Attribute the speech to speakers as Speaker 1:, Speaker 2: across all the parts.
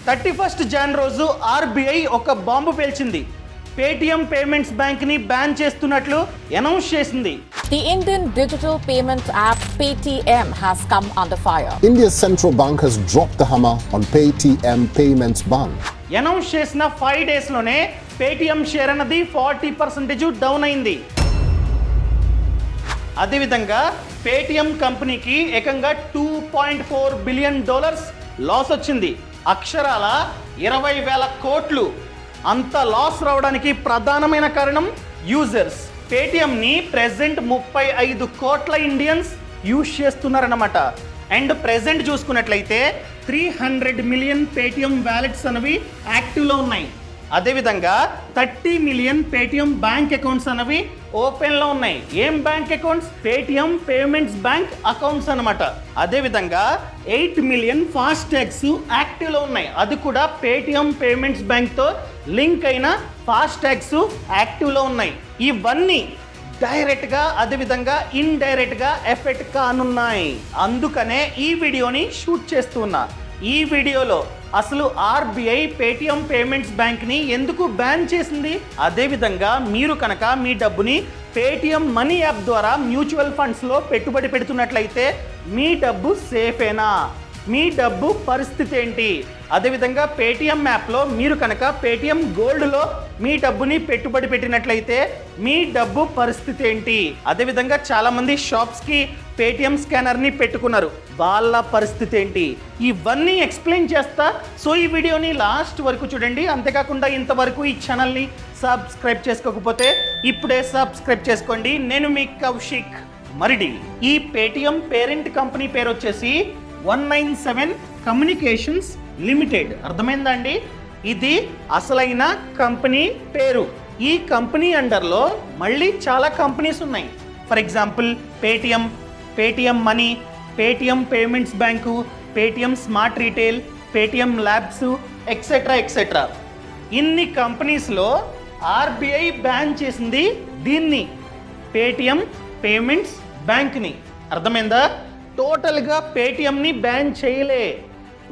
Speaker 1: 31 John రోజు RBI ఒక bomb పేల్చింది. Paytm payments bank ని బ్యాన్ చేస్తున్నట్లు అనౌన్స్ చేసింది.
Speaker 2: The Indian digital payment app Paytm has come under fire.
Speaker 3: India's central bank has dropped the hammer on Paytm Payments Bank.
Speaker 1: Announce చేసిన 5 days లోనే Paytm share అన్నది 40% down అయింది. అదేవిధంగా Paytm కంపెనీకి ఏకంగా $2.4 బిలియన్ లాస్ వచ్చింది. అక్షరాల 20,000 కోట్లు. అంత లాస్ రావడానికి ప్రధానమైన కారణం యూజర్స్. పేటిఎంని ప్రెజెంట్ 35 కోట్ల ఇండియన్స్ యూజ్ చేస్తున్నారన్నమాట. అండ్ ప్రెజెంట్ చూసుకున్నట్లయితే 300 మిలియన్ పేటిఎం వ్యాలెట్స్ అనేవి యాక్టివ్లో ఉన్నాయి. అదేవిధంగా 30 మిలియన్ పేటిఎం బ్యాంక్ అకౌంట్స్ అనేవి ఓపెన్లో ఉన్నాయి. ఏం bank accounts? Paytm payments bank accounts అనమాట. అదేవిధంగా 8 మిలియన్ ఫాస్టాగ్స్ యాక్టివ్లో ఉన్నాయి. అది కూడా పేటిఎం పేమెంట్స్ బ్యాంక్తో లింక్ అయిన ఫాస్టాగ్స్ యాక్టివ్లో ఉన్నాయి. ఇవన్నీ డైరెక్ట్గా అదేవిధంగా ఇండైరెక్ట్గా ఎఫెక్ట్ కానున్నాయి. అందుకనే ఈ వీడియోని షూట్ చేస్తున్నా. ఈ వీడియోలో అసలు ఆర్బీఐ పేటిఎం పేమెంట్స్ బ్యాంక్ని ఎందుకు బ్యాన్ చేసింది, అదేవిధంగా మీరు కనుక మీ డబ్బుని పేటిఎం మనీ యాప్ ద్వారా మ్యూచువల్ ఫండ్స్లో పెట్టుబడి పెడుతున్నట్లయితే మీ డబ్బు సేఫేనా, మీ డబ్బు పరిస్థితి ఏంటి, అదేవిధంగా పేటిఎం యాప్లో మీరు కనుక పేటిఎం గోల్డ్లో మీ డబ్బుని పెట్టుబడి పెట్టినట్లయితే మీ డబ్బు పరిస్థితి ఏంటి, అదేవిధంగా చాలామంది షాప్స్కి పేటిఎం స్కానర్ని పెట్టుకున్నారు, వాళ్ళ పరిస్థితి ఏంటి, ఇవన్నీ ఎక్స్ప్లెయిన్ చేస్తా. సో ఈ వీడియోని లాస్ట్ వరకు చూడండి. అంతేకాకుండా ఇంతవరకు ఈ ఛానల్ని సబ్స్క్రైబ్ చేసుకోకపోతే ఇప్పుడే సబ్స్క్రైబ్ చేసుకోండి. నేను మీ కౌశిక్ మరిడి. ఈ పేటిఎం పేరెంట్ కంపెనీ పేరు వచ్చేసి 197 కమ్యూనికేషన్స్ లిమిటెడ్. అర్థమైందా అండి? ఇది అసలైన కంపెనీ పేరు. ఈ కంపెనీ అండర్లో మళ్ళీ చాలా కంపెనీస్ ఉన్నాయి. For example Paytm, Paytm money, Paytm payments bank, Paytm smart retail, Paytm labs, etcetera etcetera. ఇన్ని కంపెనీస్లో ఆర్బీఐ బ్యాన్ చేసింది దీన్ని, పేటిఎం పేమెంట్స్ బ్యాంక్ని. అర్థమైందా? టోటల్గా పేటిఎంని బ్యాన్ చేయలే,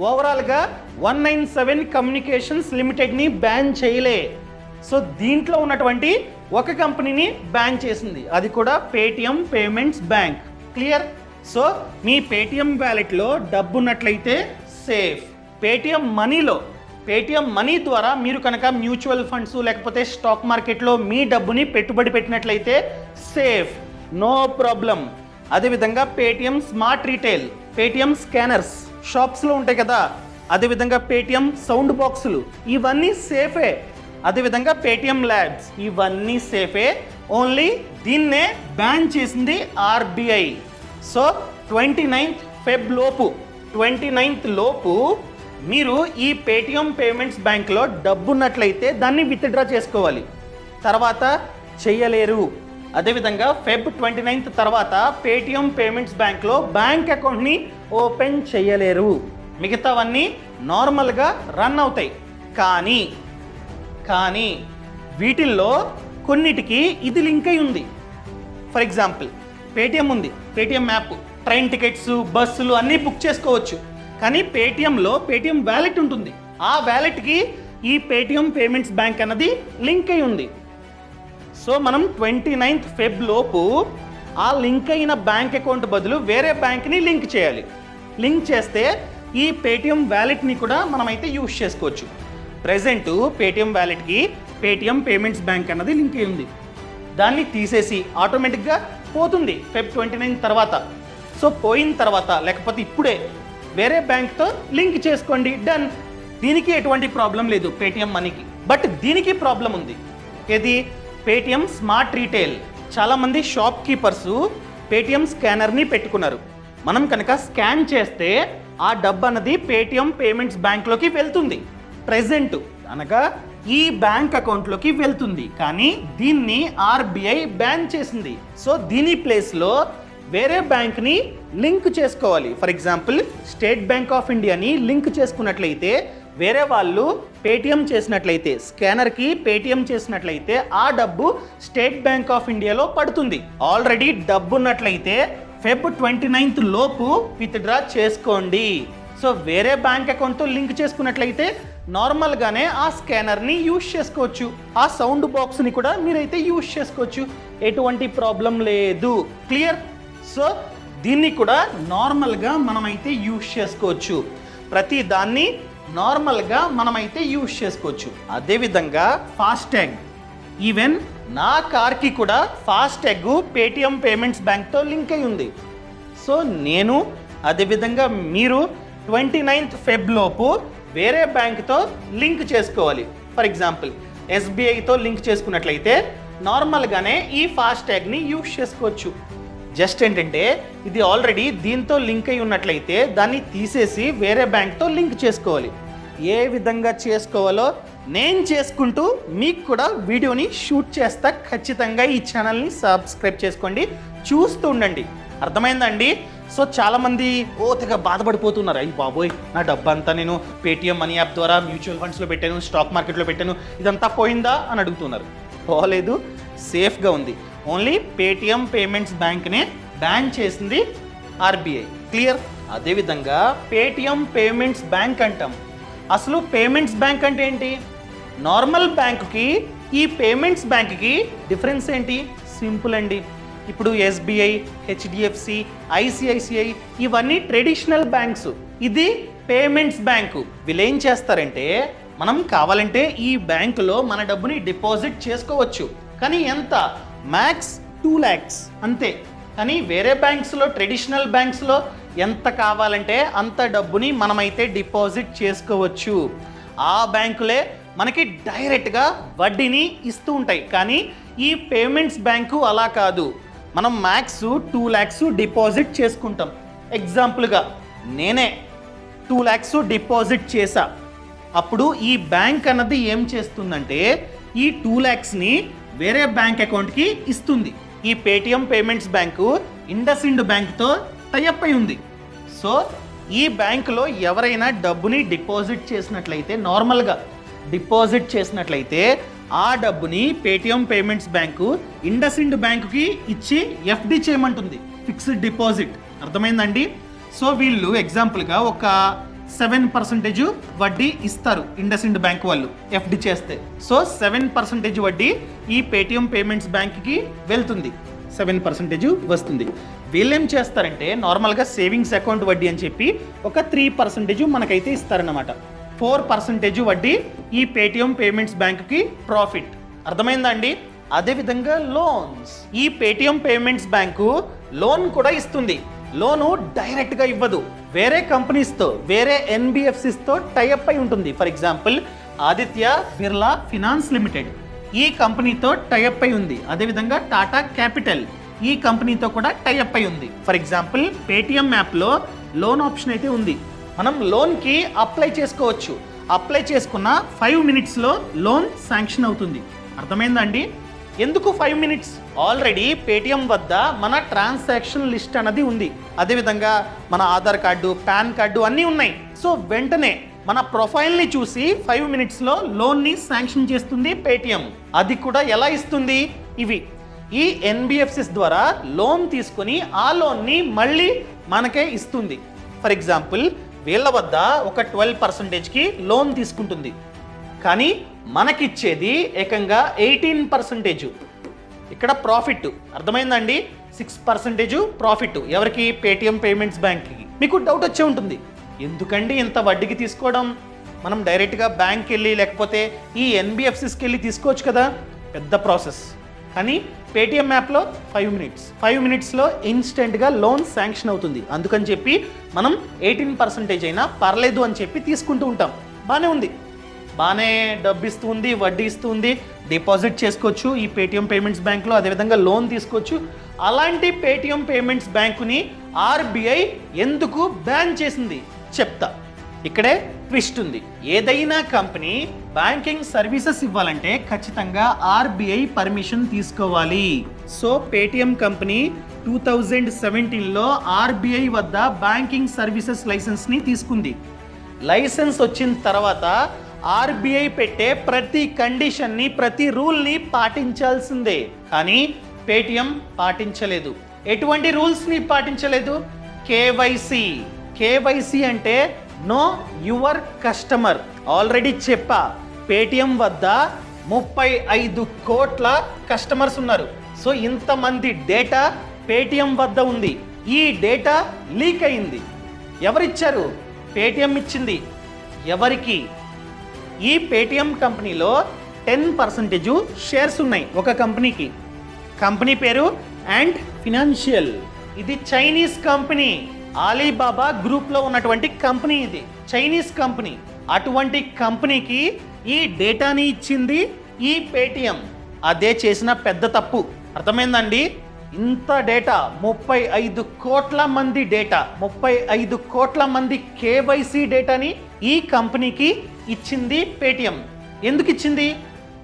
Speaker 1: ఓవరాల్గా 197 కమ్యూనికేషన్స్ లిమిటెడ్ని బ్యాన్ చేయలే. సో దీంట్లో ఉన్నటువంటి ఒక కంపెనీని బ్యాన్ చేసింది, అది కూడా Paytm payments bank. Clear? So మీ పేటిఎం వ్యాలెట్లో డబ్బు ఉన్నట్లయితే సేఫ్. పేటిఎం మనీలో, పేటిఎం మనీ ద్వారా మీరు కనుక మ్యూచువల్ ఫండ్స్ లేకపోతే స్టాక్ మార్కెట్లో మీ డబ్బుని పెట్టుబడి పెట్టినట్లయితే సేఫ్, నో ప్రాబ్లం. అదేవిధంగా Paytm smart retail, Paytm scanners షాప్స్లో ఉంటాయి కదా, అదేవిధంగా పేటిఎం సౌండ్ బాక్సులు, ఇవన్నీ సేఫే. అదేవిధంగా పేటిఎం ల్యాబ్స్, ఇవన్నీ సేఫే. ఓన్లీ దీన్నే బ్యాన్ చేసింది ఆర్బీఐ. సో 29th ఫెబ్ లోపు, 29th లోపు మీరు ఈ పేటిఎం పేమెంట్స్ బ్యాంక్లో డబ్బు ఉన్నట్లయితే దాన్ని విత్డ్రా చేసుకోవాలి, తర్వాత చెయ్యలేరు. అదేవిధంగా ఫెబ్ 29th తర్వాత పేటిఎం పేమెంట్స్ బ్యాంక్లో బ్యాంక్ అకౌంట్ని ఓపెన్ చేయలేరు. మిగతావన్నీ నార్మల్గా రన్ అవుతాయి. కానీ వీటిల్లో కొన్నిటికి ఇది లింక్ అయి ఉంది. ఫర్ ఎగ్జాంపుల్ పేటిఎం ఉంది, పేటిఎం యాప్, ట్రైన్ టికెట్స్, బస్సులు అన్నీ బుక్ చేసుకోవచ్చు. కానీ పేటిఎంలో పేటిఎం వ్యాలెట్ ఉంటుంది, ఆ వ్యాలెట్కి ఈ పేటిఎం పేమెంట్స్ బ్యాంక్ అన్నది లింక్ అయి ఉంది. సో మనం 29th ఫెబ్ లోపు ఆ లింక్ అయిన బ్యాంక్ అకౌంట్ బదులు వేరే బ్యాంక్ని లింక్ చేయాలి. లింక్ చేస్తే ఈ పేటిఎం వ్యాలెట్ని కూడా మనమైతే యూజ్ చేసుకోవచ్చు. ప్రెజెంట్ పేటిఎం వ్యాలెట్కి పేటిఎం పేమెంట్స్ బ్యాంక్ అన్నది లింక్ అయి ఉంది, దాన్ని తీసేసి ఆటోమేటిక్గా పోతుంది ఫెబ్ 29 తర్వాత. సో పోయిన తర్వాత లేకపోతే ఇప్పుడే వేరే బ్యాంక్తో లింక్ చేసుకోండి, డన్. దీనికి ఎటువంటి ప్రాబ్లం లేదు పేటిఎం మనీకి. బట్ దీనికి ప్రాబ్లం ఉంది. ఏది? Paytm smart retail. చాలామంది షాప్ కీపర్స్ పేటిఎం స్కానర్ని పెట్టుకున్నారు. మనం కనుక స్కాన్ చేస్తే ఆ డబ్బు అన్నది పేటిఎం పేమెంట్స్ బ్యాంక్లోకి వెళ్తుంది. ప్రెజెంట్ అనగా ఈ బ్యాంక్ అకౌంట్లోకి వెళ్తుంది. కానీ దీన్ని ఆర్బీఐ బ్యాన్ చేసింది. సో దీని ప్లేస్లో వేరే బ్యాంక్ని లింక్ చేసుకోవాలి. For example state bank of ఇండియాని లింక్ చేసుకున్నట్లయితే వేరే వాళ్ళు పేటిఎం చేసినట్లయితే, స్కానర్కి పేటిఎం చేసినట్లయితే ఆ డబ్బు స్టేట్ బ్యాంక్ ఆఫ్ ఇండియాలో పడుతుంది. ఆల్రెడీ డబ్బు ఉన్నట్లయితే ఫెబ్ 29th లోపు విత్డ్రా చేసుకోండి. సో వేరే బ్యాంక్ అకౌంట్తో లింక్ చేసుకున్నట్లయితే నార్మల్గానే ఆ స్కానర్ని యూజ్ చేసుకోవచ్చు, ఆ సౌండ్ బాక్స్ని కూడా మీరైతే యూజ్ చేసుకోవచ్చు, ఎటువంటి ప్రాబ్లం లేదు. క్లియర్? సో దీన్ని కూడా నార్మల్గా మనమైతే యూజ్ చేసుకోవచ్చు, ప్రతి దాన్ని నార్మల్గా మనమైతే యూజ్ చేసుకోవచ్చు. అదేవిధంగా ఫాస్టాగ్, ఈవెన్ నా కార్కి కూడా ఫాస్టాగ్ పేటిఎం పేమెంట్స్ బ్యాంక్తో లింక్ అయి ఉంది. సో నేను అదేవిధంగా మీరు 29th Feb లోపు వేరే బ్యాంక్తో లింక్ చేసుకోవాలి. ఫర్ ఎగ్జాంపుల్ ఎస్బీఐతో లింక్ చేసుకున్నట్లయితే నార్మల్గానే ఈ ఫాస్టాగ్ని యూజ్ చేసుకోవచ్చు. జస్ట్ ఏంటంటే ఇది ఆల్రెడీ దీంతో లింక్ అయి ఉన్నట్లయితే దాన్ని తీసేసి వేరే బ్యాంక్తో లింక్ చేసుకోవాలి. ఏ విధంగా చేసుకోవాలో నేను చేసుకుంటూ మీకు కూడా వీడియోని షూట్ చేస్తా. ఖచ్చితంగా ఈ ఛానల్ని సబ్స్క్రైబ్ చేసుకోండి, చూస్తూ ఉండండి. అర్థమైందండి? సో చాలామంది తెగ బాధపడిపోతున్నారు, అయ్యి బాబోయ్ నా డబ్బంతా నేను పేటిఎం మనీ యాప్ ద్వారా మ్యూచువల్ ఫండ్స్లో పెట్టాను, స్టాక్ మార్కెట్లో పెట్టాను, ఇదంతా పోయిందా అని అడుగుతున్నారు. పోలేదు, సేఫ్గా ఉంది. ఓన్లీ పేటిఎం పేమెంట్స్ బ్యాంక్నే బ్యాన్ చేసింది ఆర్బీఐ. క్లియర్? అదేవిధంగా పేటిఎం పేమెంట్స్ బ్యాంక్ అంటాం. అసలు పేమెంట్స్ బ్యాంక్ అంటే ఏంటి? నార్మల్ బ్యాంకుకి ఈ పేమెంట్స్ బ్యాంక్కి డిఫరెన్స్ ఏంటి? సింపుల్ అండి. ఇప్పుడు ఎస్బీఐ, హెచ్డిఎఫ్సి, ఐసిఐసిఐ ఇవన్నీ ట్రెడిషనల్ బ్యాంక్స్, ఇది పేమెంట్స్ బ్యాంకు. వీళ్ళు ఏం చేస్తారంటే మనం కావాలంటే ఈ బ్యాంకులో మన డబ్బుని డిపాజిట్ చేసుకోవచ్చు, కానీ ఎంత? మ్యాక్స్ 2 lakhs అంతే. కానీ వేరే బ్యాంక్స్లో, ట్రెడిషనల్ బ్యాంక్స్లో ఎంత కావాలంటే అంత డబ్బుని మనమైతే డిపాజిట్ చేసుకోవచ్చు. ఆ బ్యాంకులే మనకి డైరెక్ట్గా వడ్డీని ఇస్తూ ఉంటాయి. కానీ ఈ పేమెంట్స్ బ్యాంకు అలా కాదు. మనం మ్యాక్స్ 2 lakhs డిపాజిట్ చేసుకుంటాం. ఎగ్జాంపుల్గా నేనే 2 lakhs డిపాజిట్ చేశా. అప్పుడు ఈ బ్యాంక్ అన్నది ఏం చేస్తుందంటే ఈ 2 lakhsని వేరే బ్యాంక్ అకౌంట్కి ఇస్తుంది. ఈ పేటిఎం పేమెంట్స్ బ్యాంకు ఇండస్ఇండ్ బ్యాంక్తో టైఅప్ అయి ఉంది. సో ఈ బ్యాంకులో ఎవరైనా డబ్బుని డిపాజిట్ చేసినట్లయితే, నార్మల్గా డిపాజిట్ చేసినట్లయితే ఆ డబ్బుని పేటిఎం పేమెంట్స్ బ్యాంకు ఇండస్ఇండ్ బ్యాంకుకి ఇచ్చి ఎఫ్డి చేయమంటుంది, ఫిక్స్డ్ డిపాజిట్. అర్థమైందండి? సో వీళ్ళు ఎగ్జాంపుల్గా ఒక 7% వడ్డీ ఇస్తారు ఇండస్ఇండ్ బ్యాంక్ వాళ్ళు ఎఫ్డి చేస్తే. సో 7% వడ్డీ ఈ పేటిఎం పేమెంట్స్ బ్యాంక్కి వెళ్తుంది, 7% వస్తుంది. వీళ్ళేం చేస్తారంటే నార్మల్గా సేవింగ్స్ అకౌంట్ వడ్డీ అని చెప్పి ఒక 3% మనకైతే ఇస్తారన్నమాట. 4% వడ్డీ ఈ పేటిఎం పేమెంట్స్ బ్యాంక్కి ప్రాఫిట్. అర్థమైందా అండి? అదేవిధంగా లోన్స్, ఈ పేటిఎం పేమెంట్స్ బ్యాంకు లోన్ కూడా ఇస్తుంది. లోను డైరెక్ట్గా ఇవ్వదు, వేరే కంపెనీస్తో, వేరే ఎన్బిఎఫ్సిస్తో టైఅప్ అయి ఉంటుంది. For example Aditya Birla finance limited ఈ కంపెనీతో టైఅప్ అయి ఉంది. అదేవిధంగా టాటా క్యాపిటల్ ఈ కంపెనీతో కూడా టైఅప్ అయి ఉంది. ఫర్ ఎగ్జాంపుల్ పేటిఎం యాప్లో లోన్ ఆప్షన్ అయితే ఉంది. మనం లోన్కి అప్లై చేసుకోవచ్చు. అప్లై చేసుకున్న 5 minutesలో లోన్ శాంక్షన్ అవుతుంది. అర్థమైందండి? ఎందుకు 5 minutes? ఆల్రెడీ పేటిఎం వద్ద మన ట్రాన్సాక్షన్ లిస్ట్ అన్నది ఉంది. అదేవిధంగా మన ఆధార్ కార్డు, పాన్ కార్డు అన్నీ ఉన్నాయి. సో వెంటనే మన ప్రొఫైల్ని చూసి 5 minutesలో లోన్ని శాంక్షన్ చేస్తుంది పేటిఎం. అది కూడా ఎలా ఇస్తుంది? ఇవి ఈ ఎన్బిఎఫ్సిస్ ద్వారా లోన్ తీసుకొని ఆ లోన్ని మళ్ళీ మనకే ఇస్తుంది. ఫర్ ఎగ్జాంపుల్ వీళ్ళ వద్ద ఒక 12%కి లోన్ తీసుకుంటుంది, కానీ మనకిచ్చేది ఏకంగా 18%. ఇక్కడ ప్రాఫిట్. అర్థమైందండి? 6% ప్రాఫిట్. ఎవరికి? పేటిఎం పేమెంట్స్ బ్యాంక్కి. మీకు డౌట్ వచ్చే ఉంటుంది, ఎందుకండి ఇంత వడ్డీకి తీసుకోవడం? మనం డైరెక్ట్గా బ్యాంక్కి వెళ్ళి లేకపోతే ఈ ఎన్బిఎఫ్సిస్కి వెళ్ళి తీసుకోవచ్చు కదా. పెద్ద ప్రాసెస్. కానీ పేటిఎం యాప్లో 5 minutesలో ఇన్స్టెంట్గా లోన్ శాంక్షన్ అవుతుంది. అందుకని చెప్పి మనం 18% అయినా పర్లేదు అని చెప్పి తీసుకుంటూ ఉంటాం. బాగానే ఉంది, బాగానే డబ్బు ఇస్తుంది, వడ్డీ ఇస్తుంది, డిపాజిట్ చేసుకోవచ్చు ఈ పేటిఎం పేమెంట్స్ బ్యాంక్లో. అదేవిధంగా లోన్ తీసుకోవచ్చు. అలాంటి పేటిఎం పేమెంట్స్ బ్యాంకుని ఆర్బీఐ ఎందుకు బ్యాన్ చేసింది చెప్తా. ఇక్కడే ట్విస్ట్ ఉంది. ఏదైనా కంపెనీ బ్యాంకింగ్ సర్వీసెస్ ఇవ్వాలంటే ఖచ్చితంగా ఆర్బీఐ పర్మిషన్ తీసుకోవాలి. సో పేటిఎం కంపెనీ 2017లో ఆర్బీఐ వద్ద బ్యాంకింగ్ సర్వీసెస్ లైసెన్స్ని తీసుకుంది. లైసెన్స్ వచ్చిన తర్వాత ఆర్బీఐ పెట్టే ప్రతి కండిషన్ని, ప్రతి రూల్ని పాటించాల్సిందే. కానీ పేటిఎం పాటించలేదు. ఎటువంటి రూల్స్ని పాటించలేదు? కేవైసీ అంటే నో యువర్ కస్టమర్. ఆల్రెడీ చెప్పా, పేటిఎం వద్ద 35 కోట్ల కస్టమర్స్ ఉన్నారు. సో ఇంతమంది డేటా పేటిఎం వద్ద ఉంది. ఈ డేటా లీక్ అయింది. ఎవరిచ్చారు? పేటిఎం ఇచ్చింది. ఎవరికి? ఈ పేటిఎం కంపెనీలో 10% షేర్స్ ఉన్నాయి ఒక కంపెనీకి. కంపెనీ పేరు యాంట్ ఫినాన్షియల్. ఇది చైనీస్ కంపెనీ. ఆలీబాబా గ్రూప్లో ఉన్నటువంటి కంపెనీ. ఇది చైనీస్ కంపెనీ. అటువంటి కంపెనీకి ఈ డేటాని ఇచ్చింది ఈ పేటిఎం. అదే చేసిన పెద్ద తప్పు. అర్థమైందండి? ఇంత డేటా, 35 కోట్ల మంది డేటా, 35 కోట్ల మంది కేవైసీ డేటాని ఈ కంపెనీకి ఇచ్చింది పేటిఎం. ఎందుకు ఇచ్చింది?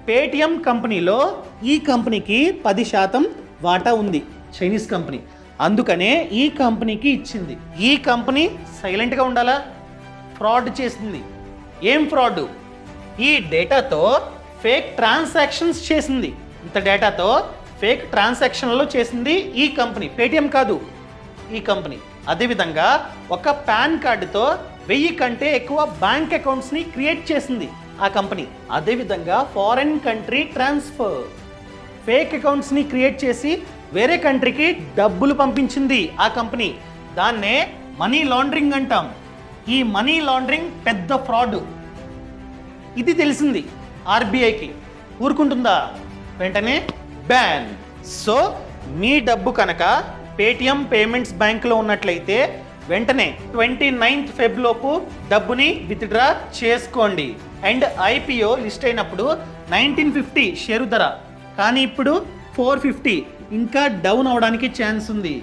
Speaker 1: పేటిఎం కంపెనీలో ఈ కంపెనీకి 10% వాటా ఉంది, చైనీస్ కంపెనీ. అందుకనే ఈ కంపెనీకి ఇచ్చింది. ఈ కంపెనీ సైలెంట్గా ఉండాలా? ఫ్రాడ్ చేసింది. ఏం ఫ్రాడ్? ఈ డేటాతో ఫేక్ ట్రాన్సాక్షన్స్ చేసింది. ఇంత డేటాతో ఫేక్ ట్రాన్సాక్షన్లు చేసింది ఈ కంపెనీ, పేటిఎం కాదు, ఈ కంపెనీ. అదేవిధంగా ఒక పాన్ కార్డుతో 1000 కంటే ఎక్కువ బ్యాంక్ అకౌంట్స్ని క్రియేట్ చేసింది ఆ కంపెనీ. అదేవిధంగా ఫారెన్ కంట్రీ ట్రాన్స్ఫర్, ఫేక్ అకౌంట్స్ని క్రియేట్ చేసి వేరే కంట్రీకి డబ్బులు పంపించింది ఆ కంపెనీ. దాన్నే మనీ లాండరింగ్ అంటాం. ఈ మనీ లాండరింగ్ పెద్ద ఫ్రాడ్. ఇది తెలిసింది ఆర్బీఐకి. ఊరుకుంటుందా? వెంటనే బ్యాన్. సో మీ డబ్బు కనుక పేటిఎం పేమెంట్స్ బ్యాంక్లో ఉన్నట్లయితే వెంటనే 29th ఫెబ్లోపు డబ్బుని విత్డ్రా చేసుకోండి. అండ్ ఐపీఓ లిస్ట్ అయినప్పుడు 1950 షేరు ధర, కానీ ఇప్పుడు 450. ఇంకా డౌన్ అవడానికి ఛాన్స్ ఉంది.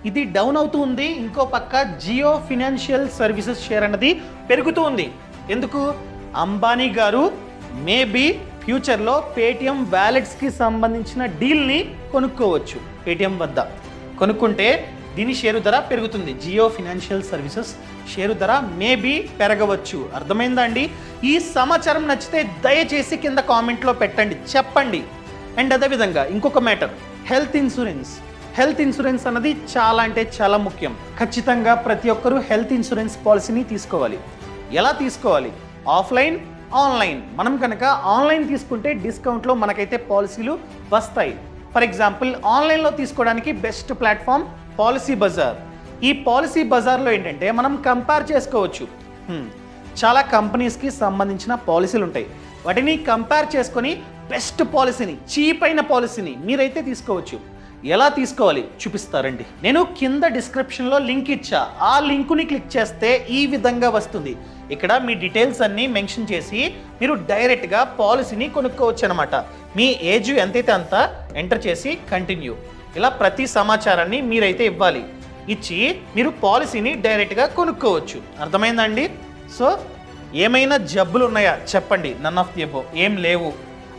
Speaker 1: ఇది డౌన్ అవుతూ ఉంది. ఇంకో పక్క జియో ఫినాన్షియల్ సర్వీసెస్ షేర్ అన్నది పెరుగుతూ ఉంది. ఎందుకు? అంబానీ గారు మేబీ ఫ్యూచర్లో పేటిఎం వ్యాలెట్స్కి సంబంధించిన డీల్ని కొనుక్కోవచ్చు. పేటిఎం వద్ద కొనుక్కుంటే దీని షేరు ధర పెరుగుతుంది. జియో ఫినాన్షియల్ సర్వీసెస్ షేరు ధర మేబీ పెరగవచ్చు. అర్థమైందా అండి? ఈ సమాచారం నచ్చితే దయచేసి కింద కామెంట్లో పెట్టండి, చెప్పండి. అండ్ అదేవిధంగా ఇంకొక matter, health insurance. Health insurance అన్నది చాలా అంటే చాలా ముఖ్యం. ఖచ్చితంగా ప్రతి ఒక్కరూ హెల్త్ ఇన్సూరెన్స్ పాలసీని తీసుకోవాలి. ఎలా తీసుకోవాలి? Offline, online. మనం కనుక ఆన్లైన్ తీసుకుంటే డిస్కౌంట్లో మనకైతే పాలసీలు వస్తాయి. ఫర్ ఎగ్జాంపుల్ ఆన్లైన్లో తీసుకోవడానికి బెస్ట్ ప్లాట్ఫామ్ పాలసీ బజార్. ఈ పాలసీ బజార్లో ఏంటంటే మనం కంపేర్ చేసుకోవచ్చు. చాలా కంపెనీస్కి సంబంధించిన పాలసీలు ఉంటాయి. వాటిని కంపేర్ చేసుకొని బెస్ట్ పాలసీని, చీప్ అయిన పాలసీని మీరైతే తీసుకోవచ్చు. ఎలా తీసుకోవాలి చూపిస్తారండి. నేను కింద డిస్క్రిప్షన్లో లింక్ ఇచ్చా. ఆ లింకుని క్లిక్ చేస్తే ఈ విధంగా వస్తుంది. ఇక్కడ మీ డీటెయిల్స్ అన్నీ మెన్షన్ చేసి మీరు డైరెక్ట్గా పాలసీని కొనుక్కోవచ్చు అనమాట. మీ ఏజ్ ఎంతైతే అంత ఎంటర్ చేసి కంటిన్యూ. ఇలా ప్రతి సమాచారాన్ని మీరైతే ఇవ్వాలి. ఇచ్చి మీరు పాలసీని డైరెక్ట్గా కొనుక్కోవచ్చు. అర్థమైందండి? సో ఏమైనా జబ్బులు ఉన్నాయా చెప్పండి. None of the above. ఏం లేవు.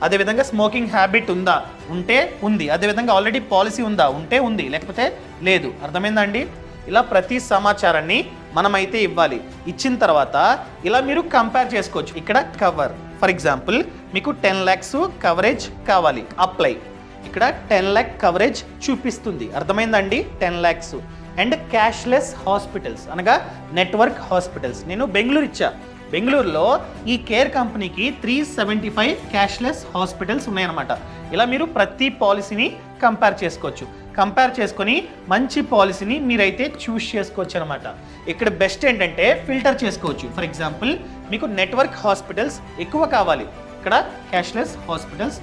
Speaker 1: అదేవిధంగా స్మోకింగ్ హ్యాబిట్ ఉందా? ఉంటే ఉంది. అదేవిధంగా ఆల్రెడీ పాలసీ ఉందా? ఉంటే ఉంది, లేకపోతే లేదు. అర్థమైందండి? ఇలా ప్రతి సమాచారాన్ని మనమైతే ఇవ్వాలి. ఇచ్చిన తర్వాత ఇలా మీరు కంపేర్ చేసుకోవచ్చు. ఇక్కడ కవర్, ఫర్ ఎగ్జాంపుల్ మీకు 10 lakhs కవరేజ్ కావాలి, అప్లై. ఇక్కడ 10 lakh కవరేజ్ చూపిస్తుంది. అర్థమైందండి? 10 lakhs. అండ్ క్యాష్లెస్ హాస్పిటల్స్ అనగా నెట్వర్క్ హాస్పిటల్స్. నేను బెంగళూరు ఇచ్చా. బెంగళూరులో ఈ కేర్ కంపెనీకి 375 క్యాష్లెస్ హాస్పిటల్స్ ఉన్నాయన్నమాట. ఇలా మీరు ప్రతి పాలసీని కంపేర్ చేసుకోవచ్చు. కంపేర్ చేసుకొని మంచి పాలసీని మీరైతే చూస్ చేసుకోవచ్చు అనమాట. ఇక్కడ బెస్ట్ ఏంటంటే ఫిల్టర్ చేసుకోవచ్చు. ఫర్ ఎగ్జాంపుల్ మీకు నెట్వర్క్ హాస్పిటల్స్ ఎక్కువ కావాలి, ఇక్కడ క్యాష్లెస్ హాస్పిటల్స్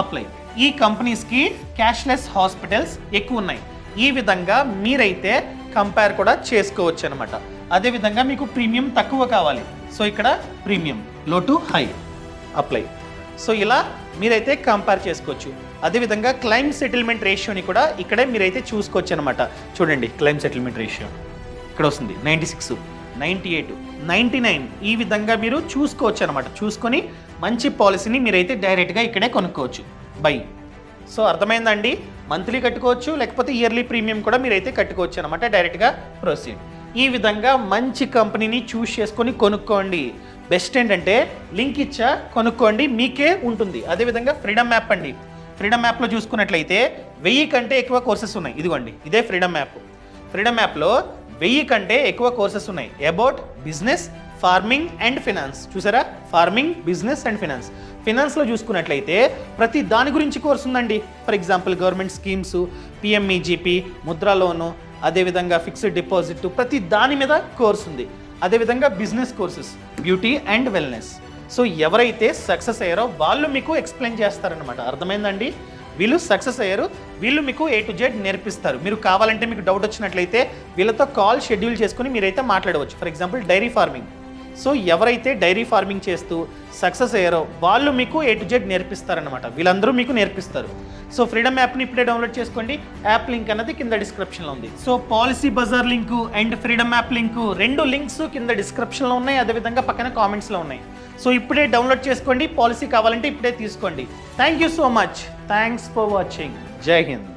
Speaker 1: అప్లై. ఈ కంపెనీస్కి క్యాష్లెస్ హాస్పిటల్స్ ఎక్కువ ఉన్నాయి. ఈ విధంగా మీరైతే కంపేర్ కూడా చేసుకోవచ్చు అనమాట. అదేవిధంగా మీకు ప్రీమియం తక్కువ కావాలి, సో ఇక్కడ ప్రీమియం లో టు హై అప్లై. సో ఇలా మీరైతే కంపేర్ చేసుకోవచ్చు. అదేవిధంగా క్లైమ్ సెటిల్మెంట్ రేషియోని కూడా ఇక్కడే మీరైతే చూసుకోవచ్చు అనమాట. చూడండి, క్లైమ్ సెటిల్మెంట్ రేషియో ఇక్కడ వస్తుంది 96, 98, 99. ఈ విధంగా మీరు చూసుకోవచ్చు అనమాట. చూసుకొని మంచి పాలసీని మీరైతే డైరెక్ట్గా ఇక్కడే కొనుక్కోవచ్చు. బై. సో అర్థమైందండి? మంత్లీ కట్టుకోవచ్చు, లేకపోతే ఇయర్లీ ప్రీమియం కూడా మీరైతే కట్టుకోవచ్చు అనమాట. డైరెక్ట్గా ప్రొసీడ్. ఈ విధంగా మంచి కంపెనీని చూస్ చేసుకొని కొనుక్కోండి. బెస్ట్ ఏంటంటే లింక్ ఇచ్చా, కొనుక్కోండి, మీకే ఉంటుంది. అదేవిధంగా ఫ్రీడమ్ యాప్ అండి. ఫ్రీడమ్ యాప్లో చూసుకున్నట్లయితే 1000 కంటే ఎక్కువ కోర్సెస్ ఉన్నాయి. ఇదిగోండి, ఇదే ఫ్రీడమ్ యాప్. ఫ్రీడమ్ యాప్లో 1000 కంటే ఎక్కువ కోర్సెస్ ఉన్నాయి. About business, farming and finance. చూసారా, ఫార్మింగ్, బిజినెస్ అండ్ ఫినాన్స్. ఫినాన్స్లో చూసుకున్నట్లయితే ప్రతి దాని గురించి కోర్స్ ఉందండి. For example government schemes, PMEGP, Mudra loan, అదేవిధంగా ఫిక్స్డ్ డిపాజిట్, ప్రతి దాని మీద కోర్స్ ఉంది. అదేవిధంగా business courses, beauty and wellness. So ఎవరైతే సక్సెస్ అయ్యారో వాళ్ళు మీకు ఎక్స్ప్లెయిన్ చేస్తారనమాట. అర్థమైందండి? వీళ్ళు సక్సెస్ అయ్యారు, వీళ్ళు మీకు A to Z నేర్పిస్తారు. మీరు కావాలంటే మీకు డౌట్ వచ్చినట్లయితే వీళ్ళతో కాల్ షెడ్యూల్ చేసుకుని మీరైతే మాట్లాడవచ్చు. For example dairy farming. So ఎవరైతే డైరీ ఫార్మింగ్ చేస్తూ సక్సెస్ అయ్యారో వాళ్ళు మీకు A to Z నేర్పిస్తారనమాట. వీళ్ళందరూ మీకు నేర్పిస్తారు. సో ఫ్రీడమ్ యాప్ని ఇప్పుడే డౌన్లోడ్ చేసుకోండి. యాప్ లింక్ అన్నది కింద డిస్క్రిప్షన్లో ఉంది. So Policybazaar link and Freedom app link, రెండు లింక్స్ కింద డిస్క్రిప్షన్లో ఉన్నాయి, అదేవిధంగా పక్కన కామెంట్స్లో ఉన్నాయి. సో ఇప్పుడే డౌన్లోడ్ చేసుకోండి. పాలసీ కావాలంటే ఇప్పుడే తీసుకోండి. Thank you so much. Thanks for watching. జై హింద్.